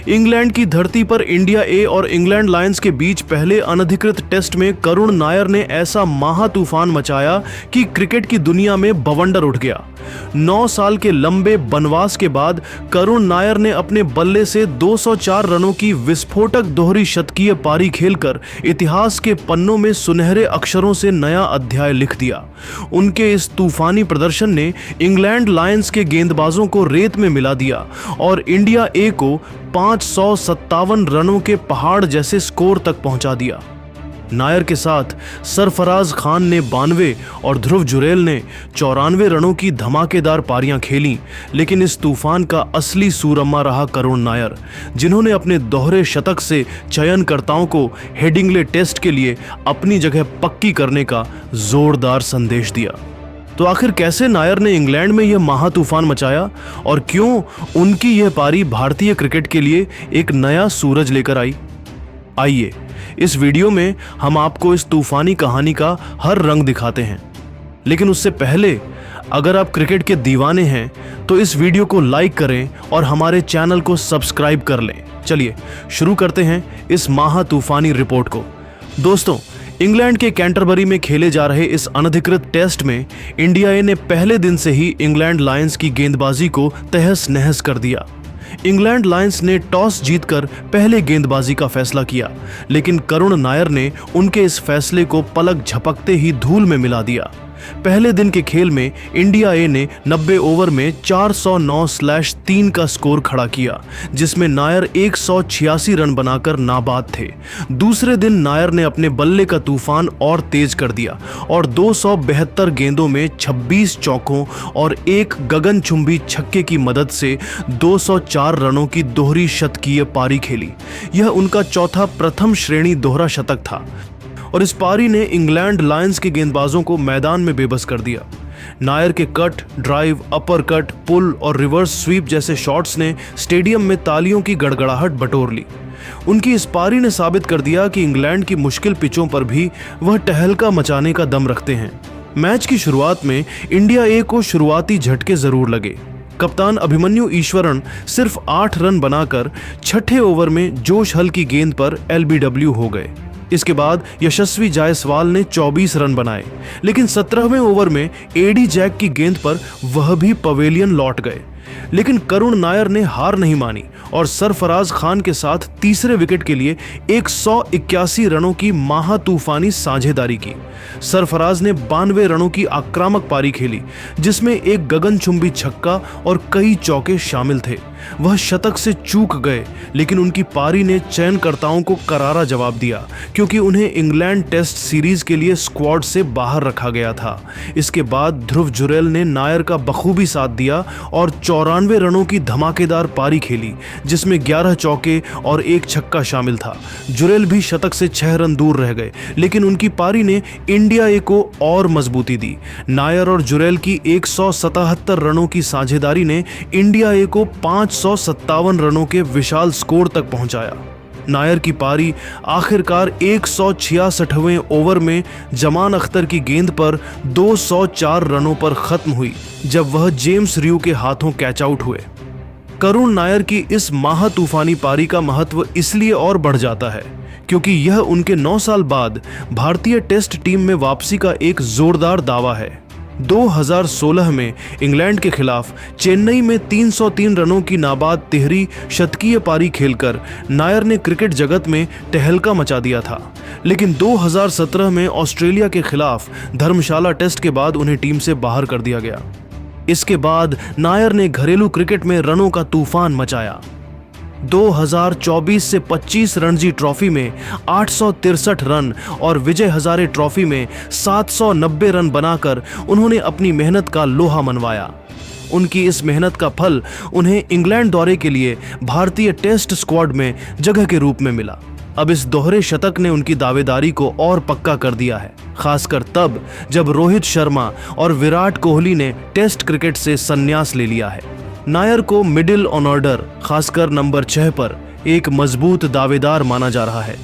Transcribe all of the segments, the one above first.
England की धरती पर इंडिया ए और इंग्लैंड लायंस के बीच पहले अनधिकृत टेस्ट में करुण नायर ने ऐसा महा तूफान मचाया कि क्रिकेट की दुनिया में बवंडर उठ गया। 9 साल के लंबे बनवास के बाद करुण नायर ने अपने बल्ले से 204 रनों की विस्फोटक दोहरी शतकीय पारी खेलकर इतिहास के पन्नों में सुनहरे अक्षरों से नया अध्याय लिख दिया। उनके इस तूफानी प्रदर्शन ने इंग्लैंड लायंस के गेंदबाजों को रेत में मिला दिया और इंडिया ए को 557 रनों के पहाड़ जैसे स्कोर तक पहुंचा दिया। नायर के साथ सरफराज खान ने 92 और ध्रुव जुरैल ने 94 रनों की धमाकेदार पारियां खेलीं, लेकिन इस तूफान का असली सूरम्मा रहा करुण नायर, जिन्होंने अपने दोहरे शतक से चयनकर्ताओं को हेडिंग्ले टेस्ट के लिए अपनी जगह पक्की करने का जोरदार संदेश दिया। तो आखिर कैसे नायर ने इंग्लैंड में यह महा तूफान मचाया और क्यों उनकी यह पारी भारतीय क्रिकेट के लिए एक नया सूरज लेकर आई? आइए इस वीडियो में हम आपको इस तूफानी कहानी का हर रंग दिखाते हैं। लेकिन उससे पहले अगर आप क्रिकेट के दीवाने हैं तो इस वीडियो को लाइक करें और हमारे चैनल को सब्सक्राइब कर लें। चलिए शुरू करते हैं इस महा तूफानी रिपोर्ट को। दोस्तों, इंग्लैंड के कैंटरबरी में खेले जा रहे इस अनधिकृत टेस्ट में इंडिया ए ने पहले दिन से ही इंग्लैंड लायंस की गेंदबाजी को तहस नहस कर दिया। इंग्लैंड लायंस ने टॉस जीतकर पहले गेंदबाजी का फैसला किया, लेकिन करुण नायर ने उनके इस फैसले को पलक झपकते ही धूल में मिला दिया। पहले दिन के खेल में इंडिया ए ने 90 ओवर में 409/3 का स्कोर खड़ा किया, जिसमें नायर 186 रन बनाकर नाबाद थे। दूसरे दिन नायर ने अपने बल्ले का तूफान और तेज कर दिया और 272 गेंदों में 26 चौकों और एक गगनचुंबी छक्के की मदद से 204 रनों की दोहरी शतकीय पारी खेली। यह उनका चौथा प्रथम श्रेणी दोहरा शतक था और इस पारी ने इंग्लैंड लायंस के गेंदबाजों को मैदान में बेबस कर दिया। नायर के कट, ड्राइव, अपर कट, पुल और रिवर्स स्वीप जैसे शॉट्स ने स्टेडियम में तालियों की गड़गड़ाहट बटोर ली। उनकी इस पारी ने साबित कर दिया कि इंग्लैंड की मुश्किल पिचों पर भी वह टहलका मचाने का दम रखते हैं। मैच की शुरुआत में इंडिया ए को शुरुआती झटके जरूर लगे। कप्तान अभिमन्यु ईश्वरन सिर्फ 8 रन बनाकर छठे ओवर में जोश हल की गेंद पर LBW हो गए। इसके बाद यशस्वी जायसवाल ने 24 रन बनाए, लेकिन 17वें ओवर में एडी जैक की गेंद पर वह भी पवेलियन लौट गए। लेकिन करुण नायर ने हार नहीं मानी और सरफराज खान के साथ तीसरे विकेट के लिए 181 रनों की महा तूफानी साझेदारी की। सरफराज ने 92 रनों की आक्रामक पारी खेली, जिसमें एक गगनचुंबी छक्का और कई चौके शामिल थे। वह शतक से चूक गए, लेकिन उनकी पारी ने चयनकर्ताओं को करारा जवाब दिया, क्योंकि उन्हें इंग्लैंड टेस्ट सीरीज के लिए स्क्वाड से बाहर रखा गया था। इसके बाद ध्रुव जुरैल ने नायर का बखूबी साथ दिया और 94 रनों की धमाकेदार पारी खेली, जिसमें 11 चौके और एक छक्का शामिल था। जुरैल भी शतक से 6 रन दूर रह गए, लेकिन उनकी पारी ने इंडिया ए को और मजबूती दी। नायर और जुरैल की 177 रनों की साझेदारी ने इंडिया ए को 557 रनों के विशाल स्कोर तक पहुंचाया। नायर की पारी आखिरकार 166वें ओवर में जमान अख्तर की गेंद पर 204 रनों पर खत्म हुई, जब वह जेम्स र्यू के हाथों कैच आउट हुए। करुण नायर की इस महा तूफानी पारी का महत्व इसलिए और बढ़ जाता है क्योंकि यह उनके 9 साल बाद भारतीय टेस्ट टीम में वापसी का एक जोरदार दावा है। 2016 में इंग्लैंड के खिलाफ चेन्नई में 303 रनों की नाबाद तिहरी शतकीय पारी खेलकर नायर ने क्रिकेट जगत में तहलका मचा दिया था, लेकिन 2017 में ऑस्ट्रेलिया के खिलाफ धर्मशाला टेस्ट के बाद उन्हें टीम से बाहर कर दिया गया। इसके बाद नायर ने घरेलू क्रिकेट में रनों का तूफान मचाया। 2024 से 25 रणजी ट्रॉफी में 863 रन और विजय हजारे ट्रॉफी में 790 रन बनाकर उन्होंने अपनी मेहनत का लोहा मनवाया। उनकी इस मेहनत का फल उन्हें इंग्लैंड दौरे के लिए भारतीय टेस्ट स्क्वाड में जगह के रूप में मिला। अब इस दोहरे शतक ने उनकी दावेदारी को और पक्का कर दिया है, खासकर तब जब रोहित शर्मा और विराट कोहली ने टेस्ट क्रिकेट से संन्यास ले लिया है। नायर को मिडिल ऑन ऑर्डर, खासकर नंबर 6 पर एक मजबूत दावेदार माना जा रहा है।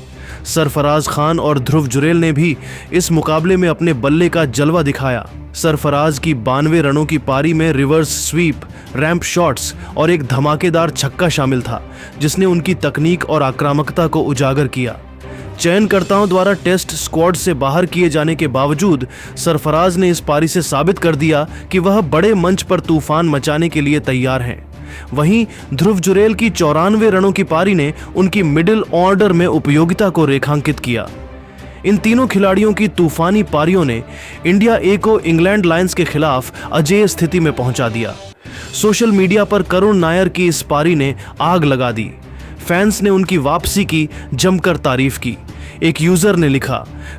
सरफराज खान और ध्रुव जुरैल ने भी इस मुकाबले में अपने बल्ले का जलवा दिखाया। सरफराज की 92 रनों की पारी में रिवर्स स्वीप, रैंप शॉट्स और एक धमाकेदार छक्का शामिल था, जिसने उनकी तकनीक और आक्रामकता को उजागर किया। चयनकर्ताओं द्वारा टेस्ट स्क्वाड से बाहर किए जाने के बावजूद सरफराज ने इस पारी से साबित कर दिया कि वह बड़े मंच पर तूफान मचाने के लिए तैयार हैं। वहीं ध्रुव जुरैल की 94 रनों की पारी ने उनकी मिडिल ऑर्डर में उपयोगिता को रेखांकित किया। इन तीनों खिलाड़ियों की तूफानी पारियों ने इंडिया ए को इंग्लैंड लायंस के खिलाफ अजेय स्थिति में पहुंचा दिया। सोशल मीडिया पर करुण नायर की इस पारी ने आग लगा दी। फैंस ने उनकी वापसी की जमकर तारीफ की। एक यूजर ने लिखा,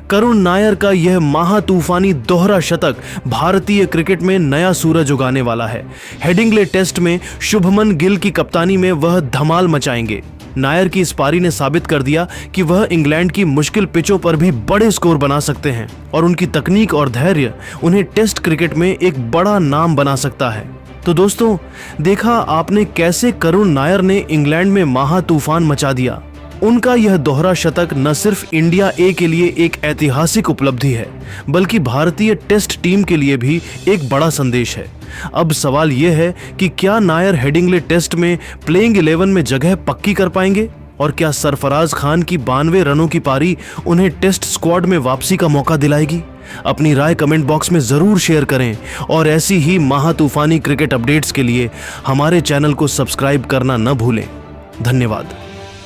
करुण नायर का यह महातूफानी दोहरा शतक भारतीय क्रिकेट में नया सूरज उगाने वाला है। हेडिंग्ले टेस्ट में शुभमन गिल की कप्तानी में वह धमाल मचाएंगे। नायर की इस पारी ने साबित कर दिया कि वह इंग्लैंड की मुश्किल पिचों पर भी बड़े स्कोर बना सकते हैं और उनकी तकनीक और धैर्य उन्हें टेस्ट क्रिकेट में एक बड़ा नाम बना सकता है। तो दोस्तों, देखा आपने कैसे करुण नायर ने इंग्लैंड में महातूफान मचा दिया। उनका यह दोहरा शतक न सिर्फ इंडिया ए के लिए एक ऐतिहासिक उपलब्धि है, बल्कि भारतीय टेस्ट टीम के लिए भी एक बड़ा संदेश है। अब सवाल यह है कि क्या नायर हेडिंग्ले टेस्ट में प्लेइंग 11 में जगह पक्की कर पाएंगे, और क्या सरफराज खान की 92 रनों की पारी उन्हें टेस्ट स्क्वाड में वापसी का मौका दिलाएगी? अपनी राय कमेंट बॉक्स में जरूर शेयर करें और ऐसी ही महातूफानी क्रिकेट अपडेट्स के लिए हमारे चैनल को सब्सक्राइब करना न भूलें। धन्यवाद।